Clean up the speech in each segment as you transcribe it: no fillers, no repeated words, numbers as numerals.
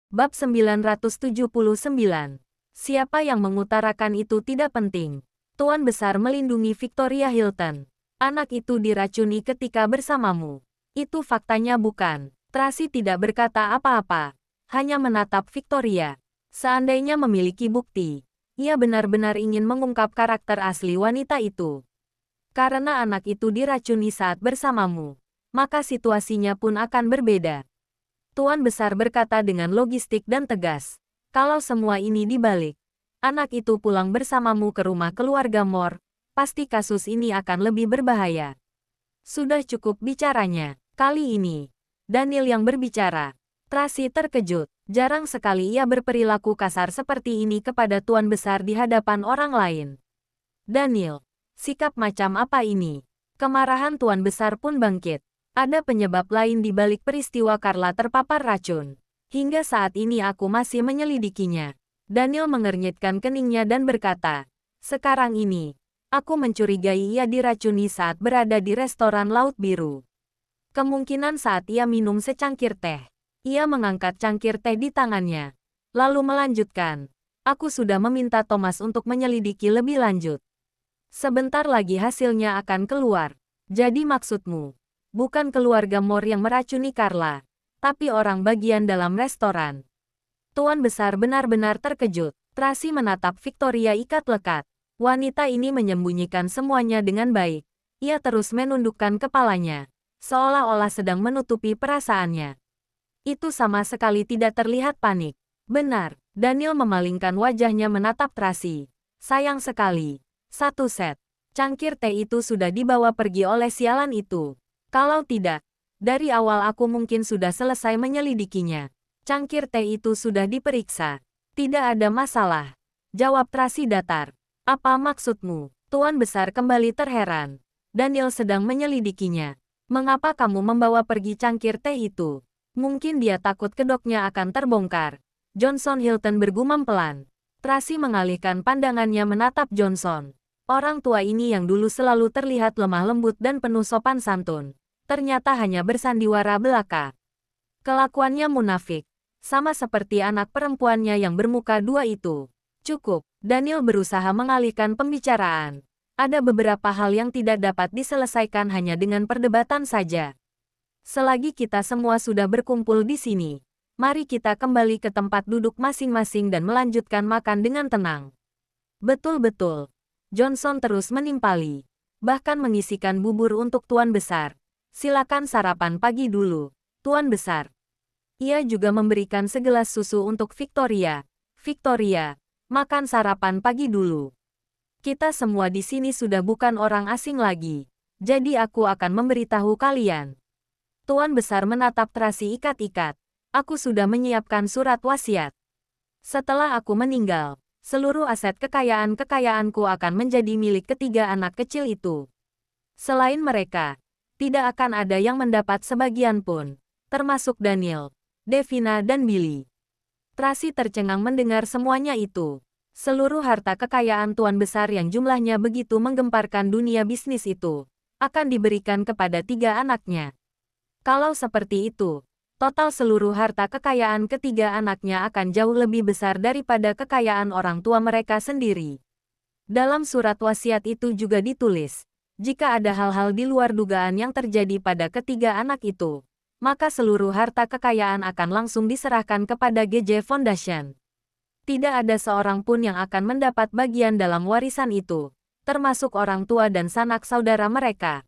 Bab 979. Siapa yang mengutarakan itu tidak penting. Tuan Besar melindungi Victoria Hilton. Anak itu diracuni ketika bersamamu. Itu faktanya bukan. Tracy tidak berkata apa-apa. Hanya menatap Victoria. Seandainya memiliki bukti, ia benar-benar ingin mengungkap karakter asli wanita itu. Karena anak itu diracuni saat bersamamu, maka situasinya pun akan berbeda. Tuan Besar berkata dengan logistik dan tegas. Kalau semua ini dibalik, anak itu pulang bersamamu ke rumah keluarga Moore, pasti kasus ini akan lebih berbahaya. Sudah cukup bicaranya. Kali ini, Daniel yang berbicara. Tracy terkejut. Jarang sekali ia berperilaku kasar seperti ini kepada Tuan Besar di hadapan orang lain. Daniel, sikap macam apa ini? Kemarahan Tuan Besar pun bangkit. Ada penyebab lain di balik peristiwa Carla terpapar racun. Hingga saat ini aku masih menyelidikinya. Daniel mengernyitkan keningnya dan berkata, sekarang ini, aku mencurigai ia diracuni saat berada di restoran Laut Biru. Kemungkinan saat ia minum secangkir teh. Ia mengangkat cangkir teh di tangannya. Lalu melanjutkan, aku sudah meminta Thomas untuk menyelidiki lebih lanjut. Sebentar lagi hasilnya akan keluar. Jadi maksudmu, bukan keluarga Moore yang meracuni Carla, tapi orang bagian dalam restoran. Tuan Besar benar-benar terkejut. Tracy menatap Victoria ikat lekat. Wanita ini menyembunyikan semuanya dengan baik. Ia terus menundukkan kepalanya, seolah-olah sedang menutupi perasaannya. Itu sama sekali tidak terlihat panik. Benar, Daniel memalingkan wajahnya menatap Tracy. Sayang sekali. Satu set. Cangkir teh itu sudah dibawa pergi oleh sialan itu. Kalau tidak, dari awal aku mungkin sudah selesai menyelidikinya. Cangkir teh itu sudah diperiksa. Tidak ada masalah. Jawab Tracy datar. Apa maksudmu? Tuan Besar kembali terheran. Daniel sedang menyelidikinya. Mengapa kamu membawa pergi cangkir teh itu? Mungkin dia takut kedoknya akan terbongkar. Johnson Hilton bergumam pelan. Tracy mengalihkan pandangannya menatap Johnson. Orang tua ini yang dulu selalu terlihat lemah lembut dan penuh sopan santun, ternyata hanya bersandiwara belaka. Kelakuannya munafik, sama seperti anak perempuannya yang bermuka dua itu. Cukup, Daniel berusaha mengalihkan pembicaraan. Ada beberapa hal yang tidak dapat diselesaikan hanya dengan perdebatan saja. Selagi kita semua sudah berkumpul di sini, mari kita kembali ke tempat duduk masing-masing dan melanjutkan makan dengan tenang. Betul-betul. Johnson terus menimpali, bahkan mengisikan bubur untuk Tuan Besar. Silakan sarapan pagi dulu, Tuan Besar. Ia juga memberikan segelas susu untuk Victoria. Victoria, makan sarapan pagi dulu. Kita semua di sini sudah bukan orang asing lagi, jadi aku akan memberitahu kalian. Tuan Besar menatap Tracy ikat-ikat. Aku sudah menyiapkan surat wasiat. Setelah aku meninggal, seluruh aset kekayaan-kekayaanku akan menjadi milik ketiga anak kecil itu. Selain mereka, tidak akan ada yang mendapat sebagian pun, termasuk Daniel, Devina dan Billy. Tracy tercengang mendengar semuanya itu. Seluruh harta kekayaan Tuan Besar yang jumlahnya begitu menggemparkan dunia bisnis itu, akan diberikan kepada tiga anaknya. Kalau seperti itu, total seluruh harta kekayaan ketiga anaknya akan jauh lebih besar daripada kekayaan orang tua mereka sendiri. Dalam surat wasiat itu juga ditulis, jika ada hal-hal di luar dugaan yang terjadi pada ketiga anak itu, maka seluruh harta kekayaan akan langsung diserahkan kepada GJ Foundation. Tidak ada seorang pun yang akan mendapat bagian dalam warisan itu, termasuk orang tua dan sanak saudara mereka.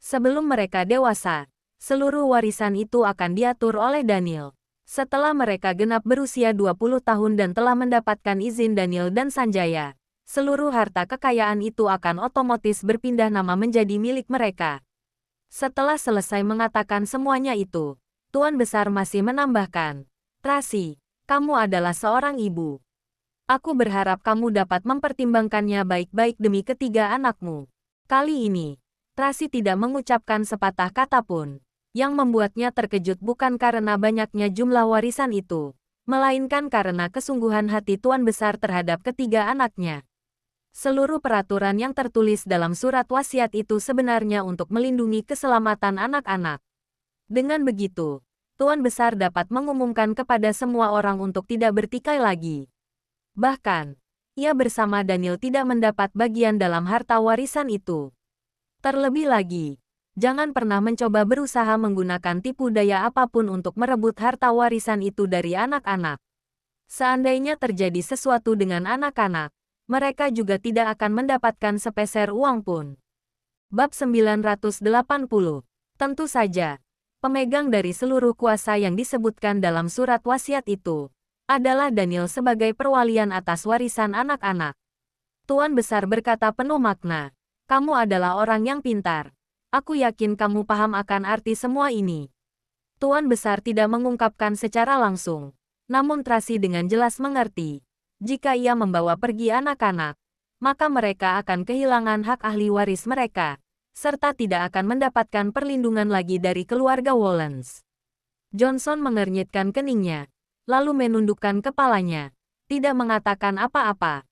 Sebelum mereka dewasa, seluruh warisan itu akan diatur oleh Daniel. Setelah mereka genap berusia 20 tahun dan telah mendapatkan izin Daniel dan Sanjaya, seluruh harta kekayaan itu akan otomatis berpindah nama menjadi milik mereka. Setelah selesai mengatakan semuanya itu, Tuan Besar masih menambahkan, Tracy, kamu adalah seorang ibu. Aku berharap kamu dapat mempertimbangkannya baik-baik demi ketiga anakmu. Kali ini, Tracy tidak mengucapkan sepatah kata pun. Yang membuatnya terkejut bukan karena banyaknya jumlah warisan itu, melainkan karena kesungguhan hati Tuan Besar terhadap ketiga anaknya. Seluruh peraturan yang tertulis dalam surat wasiat itu sebenarnya untuk melindungi keselamatan anak-anak. Dengan begitu, Tuan Besar dapat mengumumkan kepada semua orang untuk tidak bertikai lagi. Bahkan, ia bersama Daniel tidak mendapat bagian dalam harta warisan itu. Terlebih lagi, jangan pernah mencoba berusaha menggunakan tipu daya apapun untuk merebut harta warisan itu dari anak-anak. Seandainya terjadi sesuatu dengan anak-anak, mereka juga tidak akan mendapatkan sepeser uang pun. Bab 980. Tentu saja, pemegang dari seluruh kuasa yang disebutkan dalam surat wasiat itu adalah Daniel sebagai perwalian atas warisan anak-anak. Tuan Besar berkata penuh makna, "Kamu adalah orang yang pintar. Aku yakin kamu paham akan arti semua ini." Tuan Besar tidak mengungkapkan secara langsung, namun Tracy dengan jelas mengerti. Jika ia membawa pergi anak-anak, maka mereka akan kehilangan hak ahli waris mereka, serta tidak akan mendapatkan perlindungan lagi dari keluarga Wollens. Johnson mengernyitkan keningnya, lalu menundukkan kepalanya, tidak mengatakan apa-apa.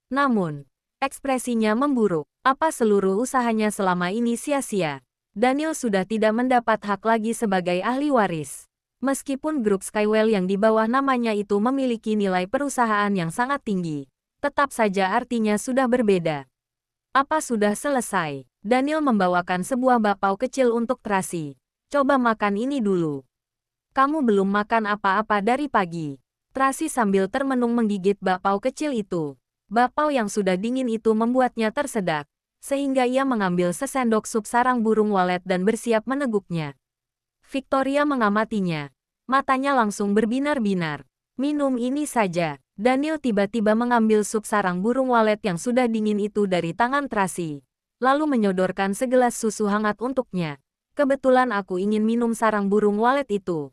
Namun, ekspresinya memburuk. Apa seluruh usahanya selama ini sia-sia? Daniel sudah tidak mendapat hak lagi sebagai ahli waris. Meskipun grup Skywell yang di bawah namanya itu memiliki nilai perusahaan yang sangat tinggi, tetap saja artinya sudah berbeda. Apa sudah selesai? Daniel membawakan sebuah bakpao kecil untuk Tracy. Coba makan ini dulu. Kamu belum makan apa-apa dari pagi. Tracy sambil termenung menggigit bakpao kecil itu. Bakpao yang sudah dingin itu membuatnya tersedak, sehingga ia mengambil sesendok sup sarang burung walet dan bersiap meneguknya. Victoria mengamatinya. Matanya langsung berbinar-binar. Minum ini saja. Daniel tiba-tiba mengambil sup sarang burung walet yang sudah dingin itu dari tangan Tracy, lalu menyodorkan segelas susu hangat untuknya. Kebetulan aku ingin minum sarang burung walet itu.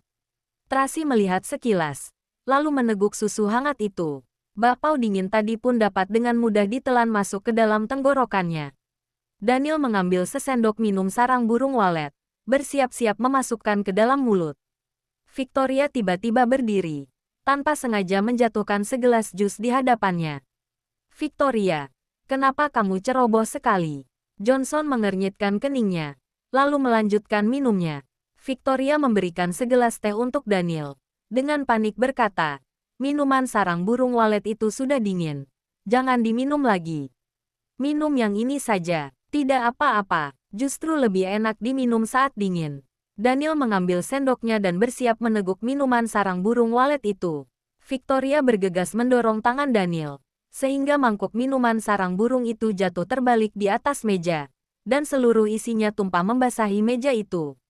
Tracy melihat sekilas, lalu meneguk susu hangat itu. Bakpao dingin tadi pun dapat dengan mudah ditelan masuk ke dalam tenggorokannya. Daniel mengambil sesendok minum sarang burung walet, bersiap-siap memasukkan ke dalam mulut. Victoria tiba-tiba berdiri, tanpa sengaja menjatuhkan segelas jus di hadapannya. "Victoria, kenapa kamu ceroboh sekali?" Johnson mengernyitkan keningnya, lalu melanjutkan minumnya. Victoria memberikan segelas teh untuk Daniel. Dengan panik berkata, "Minuman sarang burung walet itu sudah dingin. Jangan diminum lagi. Minum yang ini saja. Tidak apa-apa, justru lebih enak diminum saat dingin." Daniel mengambil sendoknya dan bersiap meneguk minuman sarang burung walet itu. Victoria bergegas mendorong tangan Daniel, sehingga mangkuk minuman sarang burung itu jatuh terbalik di atas meja, dan seluruh isinya tumpah membasahi meja itu.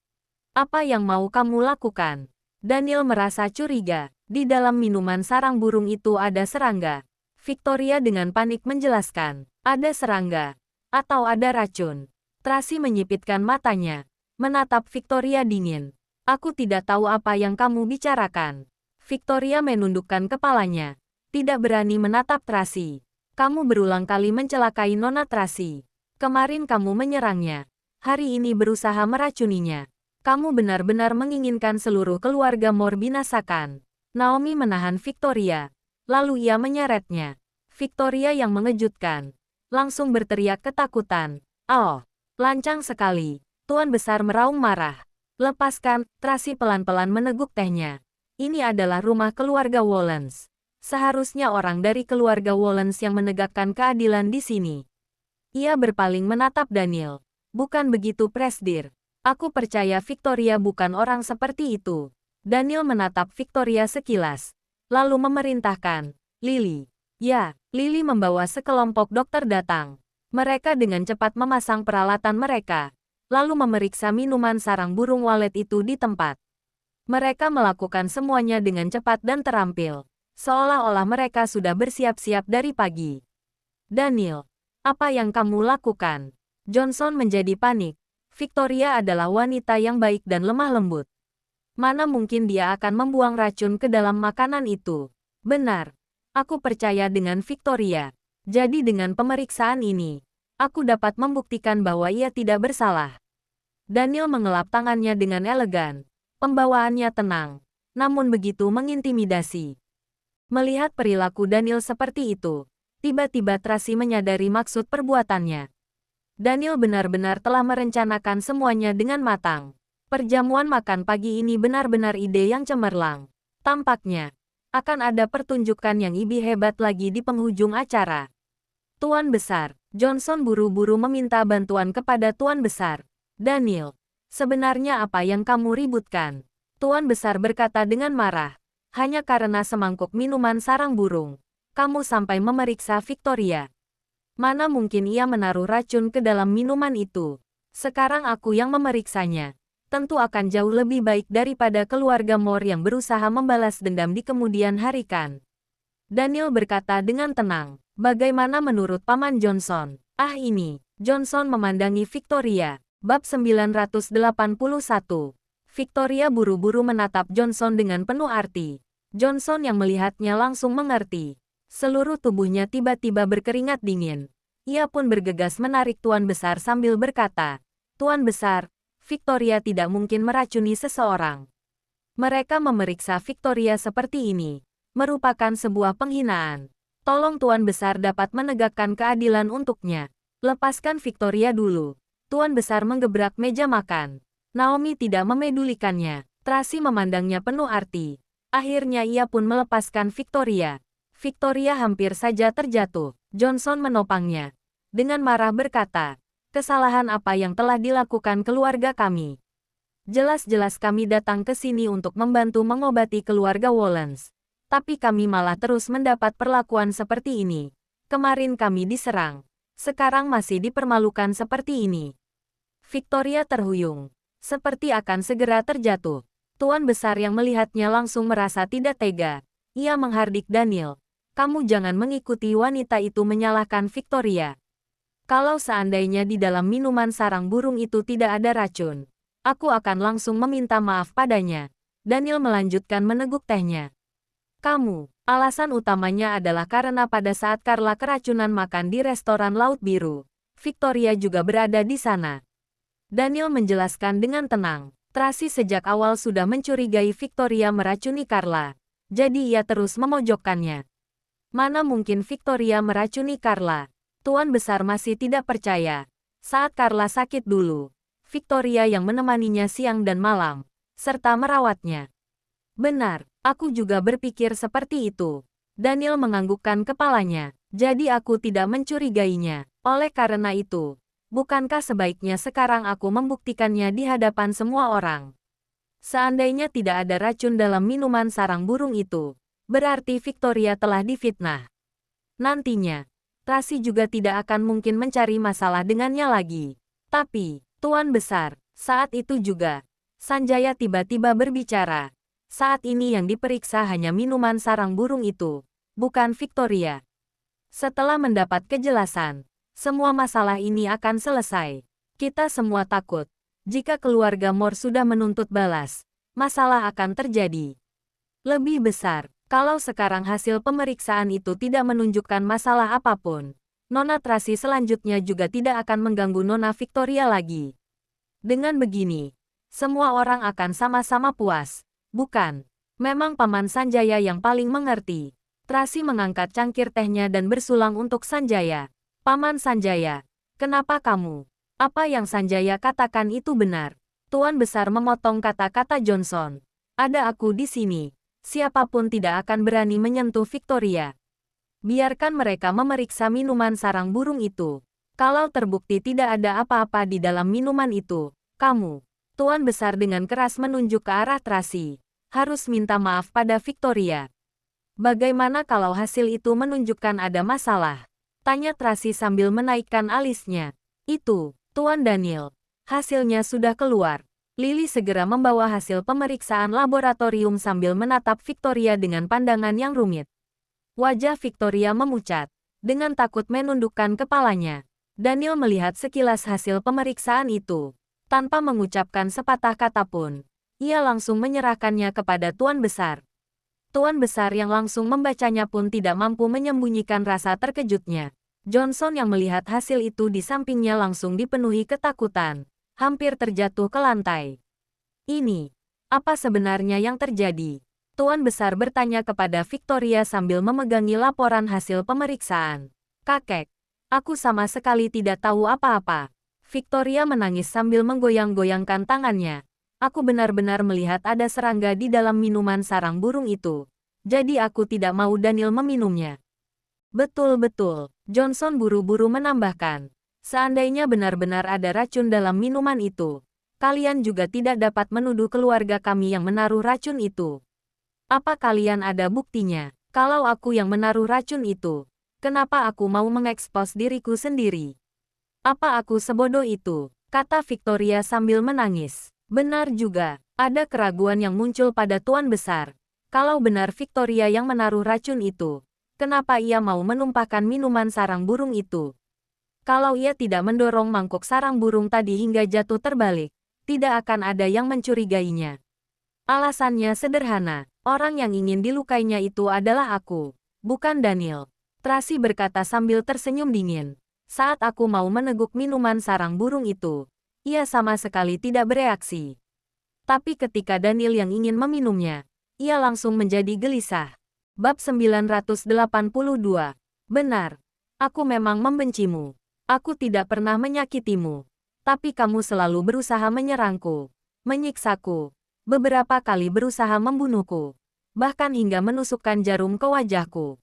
"Apa yang mau kamu lakukan?" Daniel merasa curiga. Di dalam minuman sarang burung itu ada serangga. Victoria dengan panik menjelaskan, "Ada serangga. Atau ada racun." Tracy menyipitkan matanya, menatap Victoria dingin. "Aku tidak tahu apa yang kamu bicarakan." Victoria menundukkan kepalanya, tidak berani menatap Tracy. "Kamu berulang kali mencelakai Nona Tracy. Kemarin kamu menyerangnya. Hari ini berusaha meracuninya. Kamu benar-benar menginginkan seluruh keluarga Moore binasakan." Naomi menahan Victoria, lalu ia menyeretnya. Victoria yang mengejutkan, langsung berteriak ketakutan. "Oh, lancang sekali." Tuan Besar meraung marah. "Lepaskan." Tracy pelan-pelan meneguk tehnya. "Ini adalah rumah keluarga Wollens. Seharusnya orang dari keluarga Wollens yang menegakkan keadilan di sini." Ia berpaling menatap Daniel. "Bukan begitu, Presdir. Aku percaya Victoria bukan orang seperti itu." Daniel menatap Victoria sekilas, lalu memerintahkan, "Lily." Ya, Lily membawa sekelompok dokter datang. Mereka dengan cepat memasang peralatan mereka, lalu memeriksa minuman sarang burung walet itu di tempat. Mereka melakukan semuanya dengan cepat dan terampil, seolah-olah mereka sudah bersiap-siap dari pagi. "Daniel, apa yang kamu lakukan?" Johnson menjadi panik. Victoria adalah wanita yang baik dan lemah lembut. Mana mungkin dia akan membuang racun ke dalam makanan itu? "Benar. Aku percaya dengan Victoria. Jadi dengan pemeriksaan ini, aku dapat membuktikan bahwa ia tidak bersalah." Daniel mengelap tangannya dengan elegan. Pembawaannya tenang, namun begitu mengintimidasi. Melihat perilaku Daniel seperti itu, tiba-tiba Tracy menyadari maksud perbuatannya. Daniel benar-benar telah merencanakan semuanya dengan matang. Perjamuan makan pagi ini benar-benar ide yang cemerlang. Tampaknya akan ada pertunjukan yang lebih hebat lagi di penghujung acara. Tuan Besar, Johnson buru-buru meminta bantuan kepada Tuan Besar. Daniel, sebenarnya apa yang kamu ributkan? Tuan Besar berkata dengan marah. Hanya karena semangkuk minuman sarang burung, kamu sampai memeriksa Victoria. Mana mungkin ia menaruh racun ke dalam minuman itu? Sekarang aku yang memeriksanya. Tentu akan jauh lebih baik daripada keluarga Moore yang berusaha membalas dendam di kemudian hari kan. Daniel berkata dengan tenang. Bagaimana menurut Paman Johnson? Ah ini, Johnson memandangi Victoria. Bab 981. Victoria buru-buru menatap Johnson dengan penuh arti. Johnson yang melihatnya langsung mengerti. Seluruh tubuhnya tiba-tiba berkeringat dingin. Ia pun bergegas menarik Tuan Besar sambil berkata, Tuan Besar, Victoria tidak mungkin meracuni seseorang. Mereka memeriksa Victoria seperti ini merupakan sebuah penghinaan. Tolong Tuan Besar dapat menegakkan keadilan untuknya. Lepaskan Victoria dulu. Tuan Besar menggebrak meja makan. Naomi tidak memedulikannya. Tracy memandangnya penuh arti. Akhirnya ia pun melepaskan Victoria. Victoria hampir saja terjatuh. Johnson menopangnya. Dengan marah berkata, kesalahan apa yang telah dilakukan keluarga kami? Jelas-jelas kami datang ke sini untuk membantu mengobati keluarga Wollens. Tapi kami malah terus mendapat perlakuan seperti ini. Kemarin kami diserang. Sekarang masih dipermalukan seperti ini. Victoria terhuyung. Seperti akan segera terjatuh. Tuan Besar yang melihatnya langsung merasa tidak tega. Ia menghardik Daniel. Kamu jangan mengikuti wanita itu menyalahkan Victoria. Kalau seandainya di dalam minuman sarang burung itu tidak ada racun, aku akan langsung meminta maaf padanya. Daniel melanjutkan meneguk tehnya. Kamu, alasan utamanya adalah karena pada saat Carla keracunan makan di restoran Laut Biru, Victoria juga berada di sana. Daniel menjelaskan dengan tenang. Tracy sejak awal sudah mencurigai Victoria meracuni Carla, jadi ia terus memojokkannya. Mana mungkin Victoria meracuni Carla? Tuan Besar masih tidak percaya. Saat Carla sakit dulu, Victoria yang menemaninya siang dan malam, serta merawatnya. Benar, aku juga berpikir seperti itu. Daniel menganggukkan kepalanya. Jadi aku tidak mencurigainya. Oleh karena itu, bukankah sebaiknya sekarang aku membuktikannya di hadapan semua orang? Seandainya tidak ada racun dalam minuman sarang burung itu, berarti Victoria telah difitnah. Nantinya, Tracy juga tidak akan mungkin mencari masalah dengannya lagi. Tapi, Tuan Besar, saat itu juga, Sanjaya tiba-tiba berbicara. Saat ini yang diperiksa hanya minuman sarang burung itu, bukan Victoria. Setelah mendapat kejelasan, semua masalah ini akan selesai. Kita semua takut. Jika keluarga Moore sudah menuntut balas, masalah akan terjadi lebih besar. Kalau sekarang hasil pemeriksaan itu tidak menunjukkan masalah apapun, Nona Tracy selanjutnya juga tidak akan mengganggu Nona Victoria lagi. Dengan begini, semua orang akan sama-sama puas, bukan? Memang Paman Sanjaya yang paling mengerti. Tracy mengangkat cangkir tehnya dan bersulang untuk Sanjaya. Paman Sanjaya, kenapa kamu? Apa yang Sanjaya katakan itu benar? Tuan Besar memotong kata-kata Johnson. Ada aku di sini. Siapapun tidak akan berani menyentuh Victoria. Biarkan mereka memeriksa minuman sarang burung itu. Kalau terbukti tidak ada apa-apa di dalam minuman itu, kamu, Tuan Besar dengan keras menunjuk ke arah Tracy, harus minta maaf pada Victoria. Bagaimana kalau hasil itu menunjukkan ada masalah? Tanya Tracy sambil menaikkan alisnya. Itu, Tuan Daniel, hasilnya sudah keluar. Lily segera membawa hasil pemeriksaan laboratorium sambil menatap Victoria dengan pandangan yang rumit. Wajah Victoria memucat. Dengan takut menundukkan kepalanya. Daniel melihat sekilas hasil pemeriksaan itu. Tanpa mengucapkan sepatah kata pun, ia langsung menyerahkannya kepada Tuan Besar. Tuan Besar yang langsung membacanya pun tidak mampu menyembunyikan rasa terkejutnya. Johnson yang melihat hasil itu di sampingnya langsung dipenuhi ketakutan. Hampir terjatuh ke lantai. Ini, apa sebenarnya yang terjadi? Tuan Besar bertanya kepada Victoria sambil memegangi laporan hasil pemeriksaan. Kakek, aku sama sekali tidak tahu apa-apa. Victoria menangis sambil menggoyang-goyangkan tangannya. Aku benar-benar melihat ada serangga di dalam minuman sarang burung itu. Jadi aku tidak mau Daniel meminumnya. Betul-betul, Johnson buru-buru menambahkan. Seandainya benar-benar ada racun dalam minuman itu, kalian juga tidak dapat menuduh keluarga kami yang menaruh racun itu. Apa kalian ada buktinya? Kalau aku yang menaruh racun itu, kenapa aku mau mengekspos diriku sendiri? Apa aku sebodoh itu? Kata Victoria sambil menangis. Benar juga, ada keraguan yang muncul pada Tuan Besar. Kalau benar Victoria yang menaruh racun itu, kenapa ia mau menumpahkan minuman sarang burung itu? Kalau ia tidak mendorong mangkuk sarang burung tadi hingga jatuh terbalik, tidak akan ada yang mencurigainya. Alasannya sederhana, orang yang ingin dilukainya itu adalah aku, bukan Daniel. Tracy berkata sambil tersenyum dingin. Saat aku mau meneguk minuman sarang burung itu, ia sama sekali tidak bereaksi. Tapi ketika Daniel yang ingin meminumnya, ia langsung menjadi gelisah. Bab 982. Benar, aku memang membencimu. Aku tidak pernah menyakitimu. Tapi kamu selalu berusaha menyerangku, menyiksaku, beberapa kali berusaha membunuhku, bahkan hingga menusukkan jarum ke wajahku.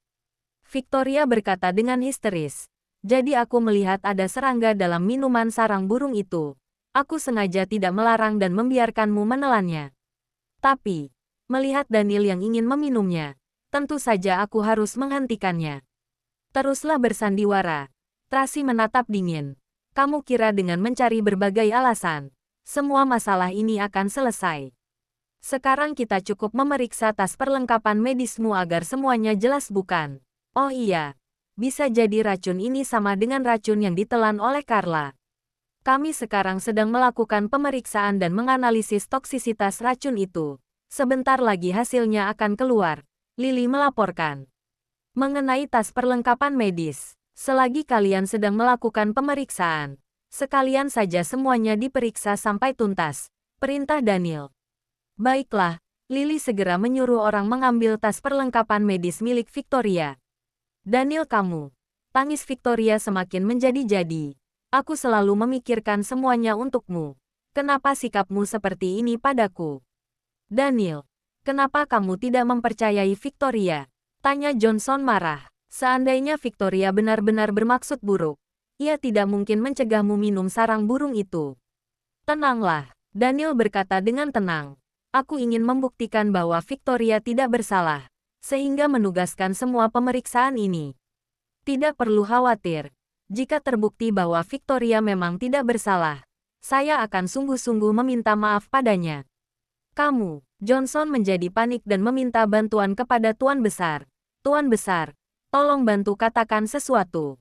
Victoria berkata dengan histeris. Jadi aku melihat ada serangga dalam minuman sarang burung itu. Aku sengaja tidak melarang dan membiarkanmu menelannya. Tapi, melihat Daniel yang ingin meminumnya, tentu saja aku harus menghentikannya. Teruslah bersandiwara. Tracy menatap dingin. Kamu kira dengan mencari berbagai alasan, semua masalah ini akan selesai. Sekarang kita cukup memeriksa tas perlengkapan medismu agar semuanya jelas bukan? Oh iya, bisa jadi racun ini sama dengan racun yang ditelan oleh Carla. Kami sekarang sedang melakukan pemeriksaan dan menganalisis toksisitas racun itu. Sebentar lagi hasilnya akan keluar, Lily melaporkan. Mengenai tas perlengkapan medis, selagi kalian sedang melakukan pemeriksaan, sekalian saja semuanya diperiksa sampai tuntas, perintah Daniel. Baiklah, Lily segera menyuruh orang mengambil tas perlengkapan medis milik Victoria. Daniel kamu, tangis Victoria semakin menjadi-jadi. Aku selalu memikirkan semuanya untukmu. Kenapa sikapmu seperti ini padaku? Daniel, kenapa kamu tidak mempercayai Victoria? Tanya Johnson marah. Seandainya Victoria benar-benar bermaksud buruk, ia tidak mungkin mencegahmu minum sarang burung itu. Tenanglah, Daniel berkata dengan tenang. Aku ingin membuktikan bahwa Victoria tidak bersalah, sehingga menugaskan semua pemeriksaan ini. Tidak perlu khawatir. Jika terbukti bahwa Victoria memang tidak bersalah, saya akan sungguh-sungguh meminta maaf padanya. Kamu, Johnson menjadi panik dan meminta bantuan kepada Tuan Besar. Tuan Besar, tolong bantu katakan sesuatu.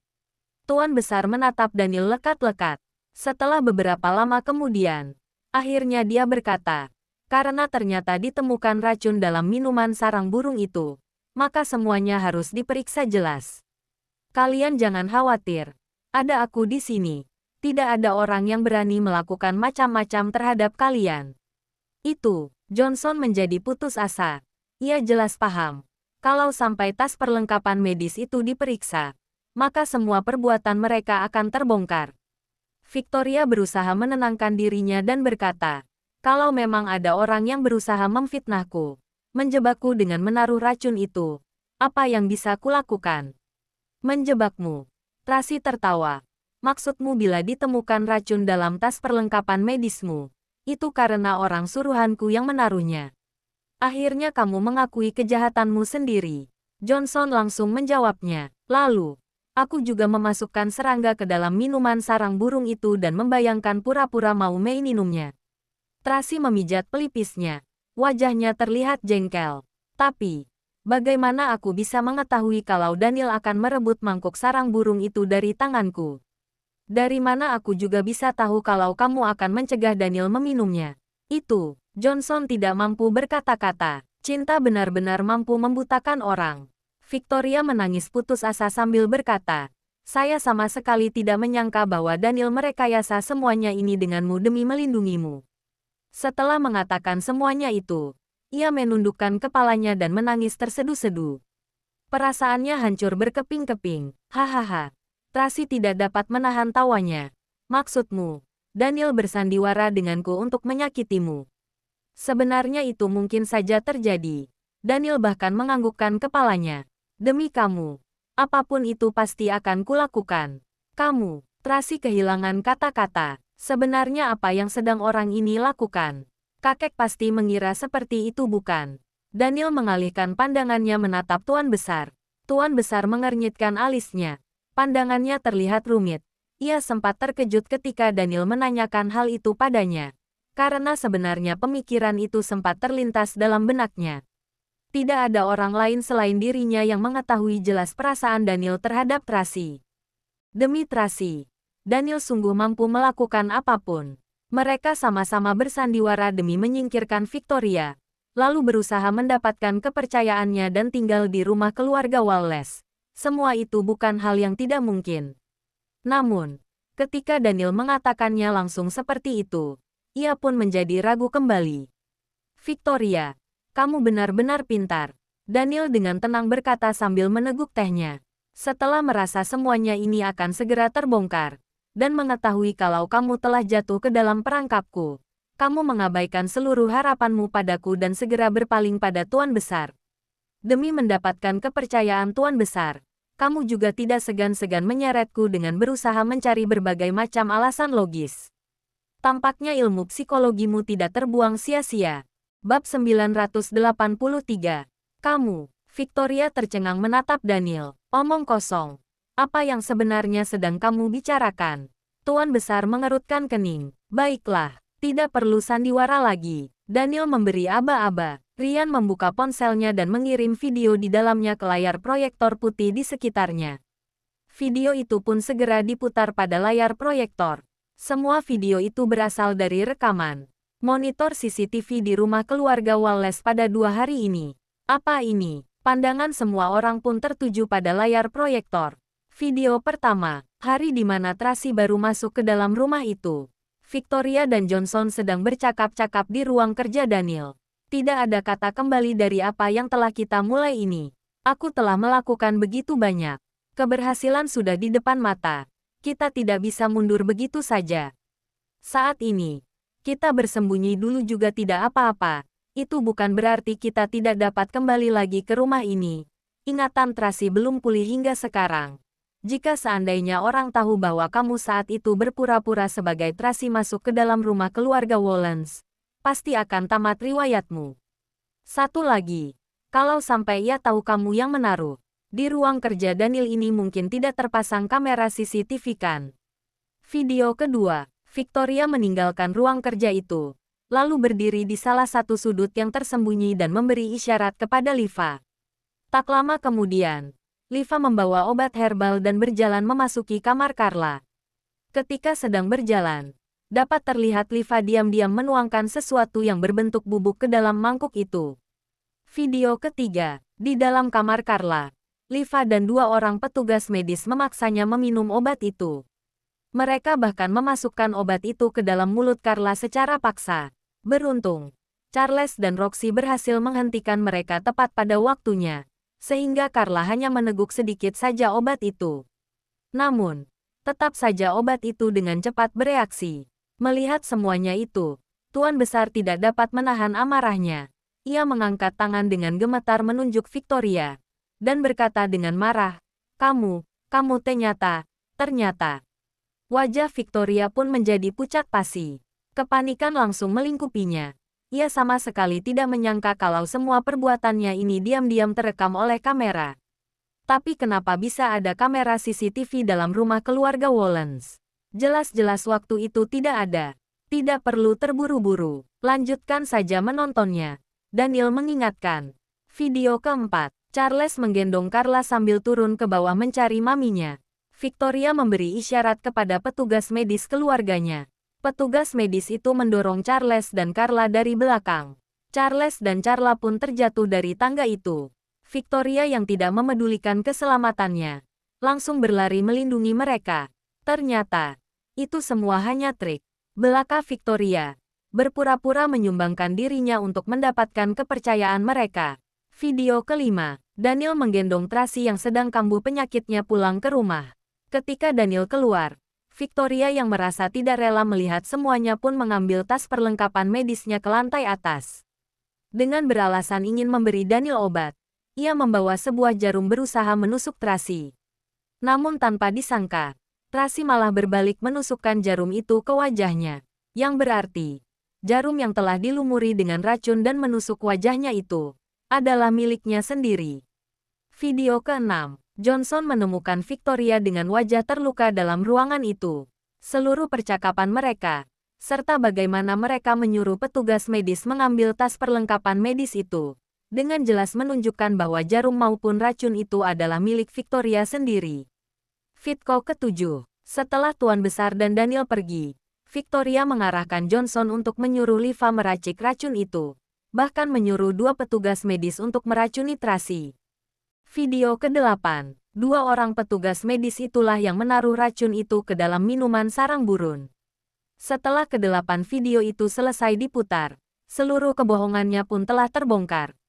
Tuan Besar menatap Daniel lekat-lekat. Setelah beberapa lama kemudian, akhirnya dia berkata, karena ternyata ditemukan racun dalam minuman sarang burung itu, maka semuanya harus diperiksa jelas. Kalian jangan khawatir. Ada aku di sini. Tidak ada orang yang berani melakukan macam-macam terhadap kalian. Itu, Johnson menjadi putus asa. Ia jelas paham. Kalau sampai tas perlengkapan medis itu diperiksa, maka semua perbuatan mereka akan terbongkar. Victoria berusaha menenangkan dirinya dan berkata, kalau memang ada orang yang berusaha memfitnahku, menjebakku dengan menaruh racun itu, apa yang bisa kulakukan? Menjebakmu. Tracy tertawa. Maksudmu bila ditemukan racun dalam tas perlengkapan medismu, itu karena orang suruhanku yang menaruhnya. Akhirnya kamu mengakui kejahatanmu sendiri. Johnson langsung menjawabnya. Lalu, aku juga memasukkan serangga ke dalam minuman sarang burung itu dan membayangkan pura-pura mau minumnya. Tracy memijat pelipisnya. Wajahnya terlihat jengkel. Tapi, bagaimana aku bisa mengetahui kalau Daniel akan merebut mangkuk sarang burung itu dari tanganku? Dari mana aku juga bisa tahu kalau kamu akan mencegah Daniel meminumnya? Itu, Johnson tidak mampu berkata-kata. Cinta benar-benar mampu membutakan orang. Victoria menangis putus asa sambil berkata, saya sama sekali tidak menyangka bahwa Daniel merekayasa semuanya ini denganmu demi melindungimu. Setelah mengatakan semuanya itu, ia menundukkan kepalanya dan menangis terseduh-seduh. Perasaannya hancur berkeping-keping. Hahaha. Tracy tidak dapat menahan tawanya. Maksudmu, Daniel bersandiwara denganku untuk menyakitimu. Sebenarnya itu mungkin saja terjadi. Daniel bahkan menganggukkan kepalanya. Demi kamu, apapun itu pasti akan kulakukan. Kamu, Tracy kehilangan kata-kata. Sebenarnya apa yang sedang orang ini lakukan? Kakek pasti mengira seperti itu bukan? Daniel mengalihkan pandangannya menatap Tuan Besar. Tuan Besar mengernyitkan alisnya. Pandangannya terlihat rumit. Ia sempat terkejut ketika Daniel menanyakan hal itu padanya. Karena sebenarnya pemikiran itu sempat terlintas dalam benaknya. Tidak ada orang lain selain dirinya yang mengetahui jelas perasaan Daniel terhadap Tracy. Demi Tracy, Daniel sungguh mampu melakukan apapun. Mereka sama-sama bersandiwara demi menyingkirkan Victoria, lalu berusaha mendapatkan kepercayaannya dan tinggal di rumah keluarga Wallace. Semua itu bukan hal yang tidak mungkin. Namun, ketika Daniel mengatakannya langsung seperti itu, ia pun menjadi ragu kembali. Victoria, kamu benar-benar pintar. Daniel dengan tenang berkata sambil meneguk tehnya. Setelah merasa semuanya ini akan segera terbongkar, dan mengetahui kalau kamu telah jatuh ke dalam perangkapku, kamu mengabaikan seluruh harapanmu padaku dan segera berpaling pada Tuan Besar. Demi mendapatkan kepercayaan Tuan Besar, kamu juga tidak segan-segan menyeretku dengan berusaha mencari berbagai macam alasan logis. Tampaknya ilmu psikologimu tidak terbuang sia-sia. Bab 983. Kamu, Victoria tercengang menatap Daniel. Omong kosong. Apa yang sebenarnya sedang kamu bicarakan? Tuan Besar mengerutkan kening. Baiklah, tidak perlu sandiwara lagi. Daniel memberi aba-aba. Ryan membuka ponselnya dan mengirim video di dalamnya ke layar proyektor putih di sekitarnya. Video itu pun segera diputar pada layar proyektor. Semua video itu berasal dari rekaman monitor CCTV di rumah keluarga Wallace pada 2 hari ini. Apa ini? Pandangan semua orang pun tertuju pada layar proyektor. Video pertama, hari di mana Tracy baru masuk ke dalam rumah itu. Victoria dan Johnson sedang bercakap-cakap di ruang kerja Daniel. Tidak ada kata kembali dari apa yang telah kita mulai ini. Aku telah melakukan begitu banyak. Keberhasilan sudah di depan mata. Kita tidak bisa mundur begitu saja. Saat ini, kita bersembunyi dulu juga tidak apa-apa. Itu bukan berarti kita tidak dapat kembali lagi ke rumah ini. Ingatan Tracy belum pulih hingga sekarang. Jika seandainya orang tahu bahwa kamu saat itu berpura-pura sebagai Tracy masuk ke dalam rumah keluarga Wallace, pasti akan tamat riwayatmu. Satu lagi, kalau sampai ia tahu kamu yang menaruh di ruang kerja Daniel ini mungkin tidak terpasang kamera CCTV kan. Video kedua, Victoria meninggalkan ruang kerja itu, lalu berdiri di salah satu sudut yang tersembunyi dan memberi isyarat kepada Liva. Tak lama kemudian, Liva membawa obat herbal dan berjalan memasuki kamar Carla. Ketika sedang berjalan, dapat terlihat Liva diam-diam menuangkan sesuatu yang berbentuk bubuk ke dalam mangkuk itu. Video ketiga, di dalam kamar Carla, Liva dan 2 orang petugas medis memaksanya meminum obat itu. Mereka bahkan memasukkan obat itu ke dalam mulut Carla secara paksa. Beruntung, Charles dan Roxy berhasil menghentikan mereka tepat pada waktunya, sehingga Carla hanya meneguk sedikit saja obat itu. Namun, tetap saja obat itu dengan cepat bereaksi. Melihat semuanya itu, Tuan Besar tidak dapat menahan amarahnya. Ia mengangkat tangan dengan gemetar menunjuk Victoria, dan berkata dengan marah, kamu ternyata. Wajah Victoria pun menjadi pucat pasi. Kepanikan langsung melingkupinya. Ia sama sekali tidak menyangka kalau semua perbuatannya ini diam-diam terekam oleh kamera. Tapi kenapa bisa ada kamera CCTV dalam rumah keluarga Wallace? Jelas-jelas waktu itu tidak ada. Tidak perlu terburu-buru. Lanjutkan saja menontonnya. Daniel mengingatkan. Video keempat. Charles menggendong Carla sambil turun ke bawah mencari maminya. Victoria memberi isyarat kepada petugas medis keluarganya. Petugas medis itu mendorong Charles dan Carla dari belakang. Charles dan Carla pun terjatuh dari tangga itu. Victoria yang tidak memedulikan keselamatannya, langsung berlari melindungi mereka. Ternyata, itu semua hanya trik belaka Victoria. Berpura-pura menyumbangkan dirinya untuk mendapatkan kepercayaan mereka. Video kelima, Daniel menggendong Tracy yang sedang kambuh penyakitnya pulang ke rumah. Ketika Daniel keluar, Victoria yang merasa tidak rela melihat semuanya pun mengambil tas perlengkapan medisnya ke lantai atas. Dengan beralasan ingin memberi Daniel obat, ia membawa sebuah jarum berusaha menusuk Tracy. Namun tanpa disangka, Tracy malah berbalik menusukkan jarum itu ke wajahnya. Yang berarti, jarum yang telah dilumuri dengan racun dan menusuk wajahnya itu adalah miliknya sendiri. Video ke-6. Johnson menemukan Victoria dengan wajah terluka dalam ruangan itu. Seluruh percakapan mereka, serta bagaimana mereka menyuruh petugas medis mengambil tas perlengkapan medis itu, dengan jelas menunjukkan bahwa jarum maupun racun itu adalah milik Victoria sendiri. Video ke-7. Setelah Tuan Besar dan Daniel pergi, Victoria mengarahkan Johnson untuk menyuruh Liva meracik racun itu, bahkan menyuruh 2 petugas medis untuk meracuni Tracy. Video ke-8. 2 orang petugas medis itulah yang menaruh racun itu ke dalam minuman sarang burung. Setelah ke-8 video itu selesai diputar, seluruh kebohongannya pun telah terbongkar.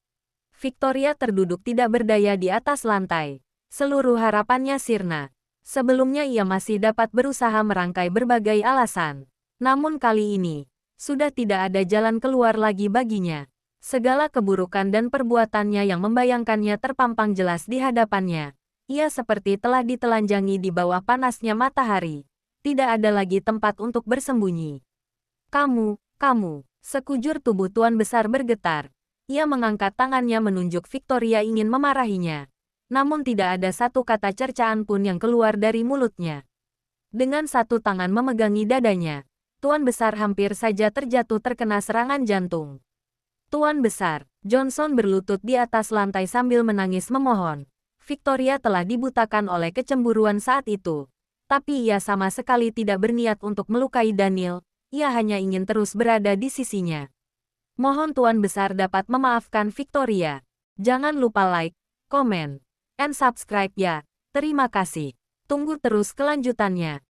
Victoria terduduk tidak berdaya di atas lantai. Seluruh harapannya sirna. Sebelumnya ia masih dapat berusaha merangkai berbagai alasan. Namun kali ini, sudah tidak ada jalan keluar lagi baginya. Segala keburukan dan perbuatannya yang membayangkannya terpampang jelas di hadapannya. Ia seperti telah ditelanjangi di bawah panasnya matahari. Tidak ada lagi tempat untuk bersembunyi. Kamu, sekujur tubuh Tuan Besar bergetar. Ia mengangkat tangannya menunjuk Victoria ingin memarahinya. Namun tidak ada satu kata cercaan pun yang keluar dari mulutnya. Dengan satu tangan memegangi dadanya, Tuan Besar hampir saja terjatuh terkena serangan jantung. Tuan Besar, Johnson berlutut di atas lantai sambil menangis memohon. Victoria telah dibutakan oleh kecemburuan saat itu. Tapi ia sama sekali tidak berniat untuk melukai Daniel, ia hanya ingin terus berada di sisinya. Mohon Tuan Besar dapat memaafkan Victoria. Jangan lupa like, comment, and subscribe ya. Terima kasih. Tunggu terus kelanjutannya.